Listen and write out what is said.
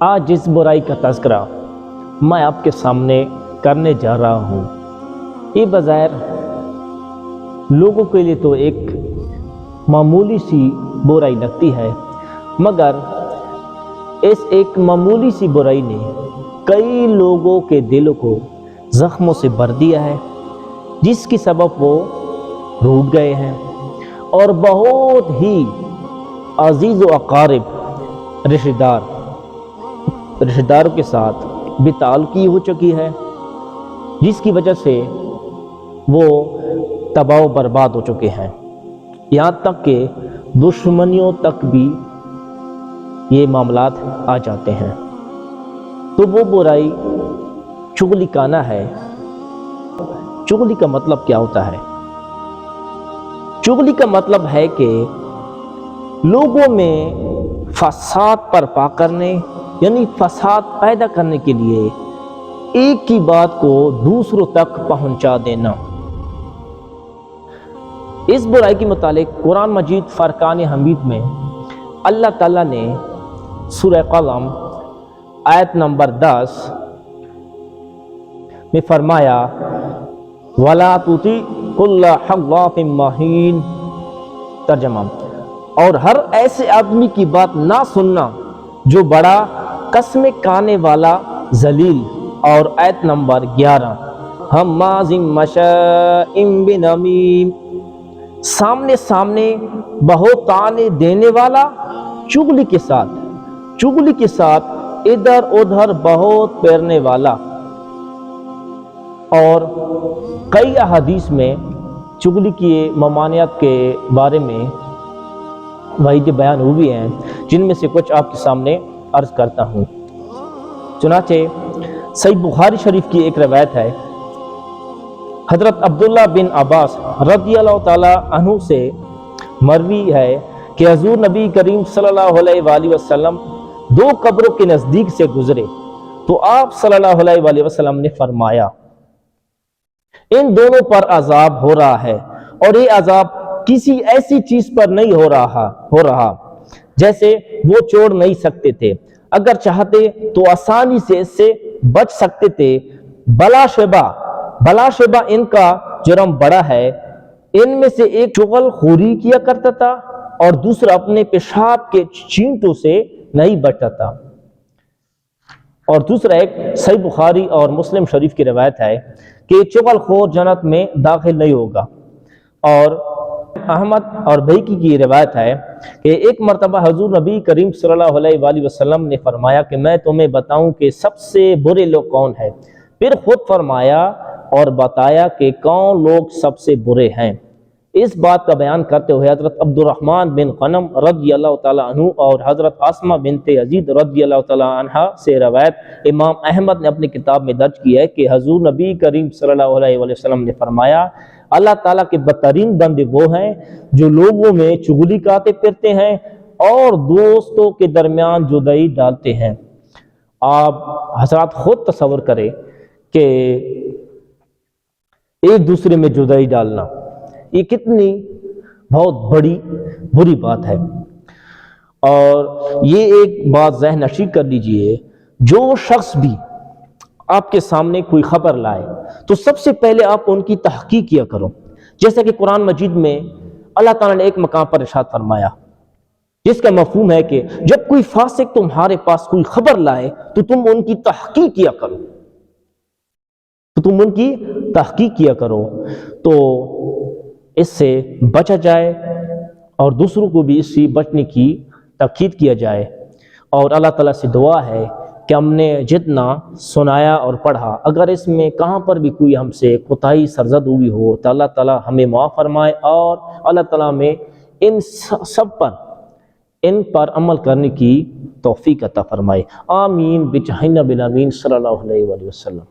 آج جس برائی کا تذکرہ میں آپ کے سامنے کرنے جا رہا ہوں، یہ بظاہر لوگوں کے لیے تو ایک معمولی سی برائی لگتی ہے، مگر اس ایک معمولی سی برائی نے کئی لوگوں کے دلوں کو زخموں سے بھر دیا ہے، جس کی سبب وہ روٹھ گئے ہیں اور بہت ہی عزیز و اقارب رشتہ داروں کے ساتھ بے تعلقی ہو چکی ہے، جس کی وجہ سے وہ تباہ و برباد ہو چکے ہیں، یہاں تک کہ دشمنیوں تک بھی یہ معاملات آ جاتے ہیں۔ تو وہ برائی چغلی خانہ ہے۔ چغلی کا مطلب کیا ہوتا ہے؟ چغلی کا مطلب ہے کہ لوگوں میں فساد برپا کرنے، یعنی فساد پیدا کرنے کے لیے ایک کی بات کو دوسروں تک پہنچا دینا۔ اس برائی کے متعلق قرآن مجید فرقان حمید میں اللہ تعالیٰ نے سورہ قلم آیت نمبر 10 میں فرمایا وَلَا تُطِعْ كُلَّ حَلَّافٍ مَّهِينٍ، ترجمہ، اور ہر ایسے آدمی کی بات نہ سننا جو بڑا قسمیں کھانے والا ذلیل، اور آیت نمبر 11 ہمازٍ مشاءٍ بنمیم، سامنے بہتانے دینے والا، چغلی کے ساتھ ادھر ادھر بہت پھیرنے والا۔ اور کئی احادیث میں چغلی کی ممانعت کے بارے میں وعیدیں بیان ہوئی ہیں، جن میں سے کچھ آپ کے سامنے عرض کرتا ہوں۔ چنانچہ صحیح بخاری شریف کی ایک روایت ہے، حضرت عبداللہ بن عباس رضی اللہ تعالیٰ عنہ سے مروی ہے کہ حضور نبی کریم صلی اللہ علیہ وآلہ وسلم دو قبروں کے نزدیک سے گزرے تو آپ صلی اللہ علیہ وآلہ وسلم نے فرمایا ان دونوں پر عذاب ہو رہا ہے، اور یہ عذاب کسی ایسی چیز پر نہیں ہو رہا جیسے وہ چھوڑ نہیں سکتے تھے، اگر چاہتے تو آسانی سے اس سے بچ سکتے تھے۔ بلا شبہ ان کا جرم بڑا ہے، ان میں سے ایک چغل خوری کیا کرتا تھا اور دوسرا اپنے پیشاب کے چینٹوں سے نہیں بچتا تھا۔ اور دوسرا ایک صحیح بخاری اور مسلم شریف کی روایت ہے کہ چغل خور جنت میں داخل نہیں ہوگا۔ اور احمد اور بہقی کی روایت ہے کہ ایک مرتبہ حضور نبی کریم صلی اللہ علیہ وآلہ وسلم نے فرمایا کہ میں تمہیں بتاؤں کہ سب سے برے لوگ کون ہیں؟ پھر خود فرمایا اور بتایا کہ کون لوگ سب سے برے ہیں۔ اس بات کا بیان کرتے ہوئے حضرت عبد الرحمن بن غنم رضی اللہ تعالیٰ عنہ اور حضرت اسماء بنت یزید رضی اللہ تعالیٰ عنہ سے روایت امام احمد نے اپنی کتاب میں درج کی ہے کہ حضور نبی کریم صلی اللہ علیہ وآلہ وسلم نے فرمایا اللہ تعالیٰ کے بدترین بندے وہ ہیں جو لوگوں میں چغلی کرتے پھرتے ہیں اور دوستوں کے درمیان جدائی ڈالتے ہیں۔ آپ حضرات خود تصور کریں کہ ایک دوسرے میں جدائی ڈالنا یہ کتنی بہت بری بات ہے۔ اور یہ ایک بات ذہن نشین کر لیجئے، جو شخص بھی آپ کے سامنے کوئی خبر لائے تو سب سے پہلے آپ ان کی تحقیق کیا کرو، جیسا کہ قرآن مجید میں اللہ تعالیٰ نے ایک مقام پر ارشاد فرمایا، جس کا مفہوم ہے کہ جب کوئی فاسق تمہارے پاس کوئی خبر لائے تو تم ان کی تحقیق کیا کرو، تو اس سے بچا جائے اور دوسروں کو بھی اس سے بچنے کی تاکید کیا جائے۔ اور اللہ تعالیٰ سے دعا ہے کہ ہم نے جتنا سنایا اور پڑھا، اگر اس میں کہاں پر بھی کوئی ہم سے کوتاہی سرزد ہوئی ہو تو اللہ تعالیٰ ہمیں معاف فرمائے، اور اللہ تعالیٰ میں ان پر عمل کرنے کی توفیق عطا فرمائے۔ آمین بجاہ نبی الامین صلی اللہ علیہ وآلہ وسلم۔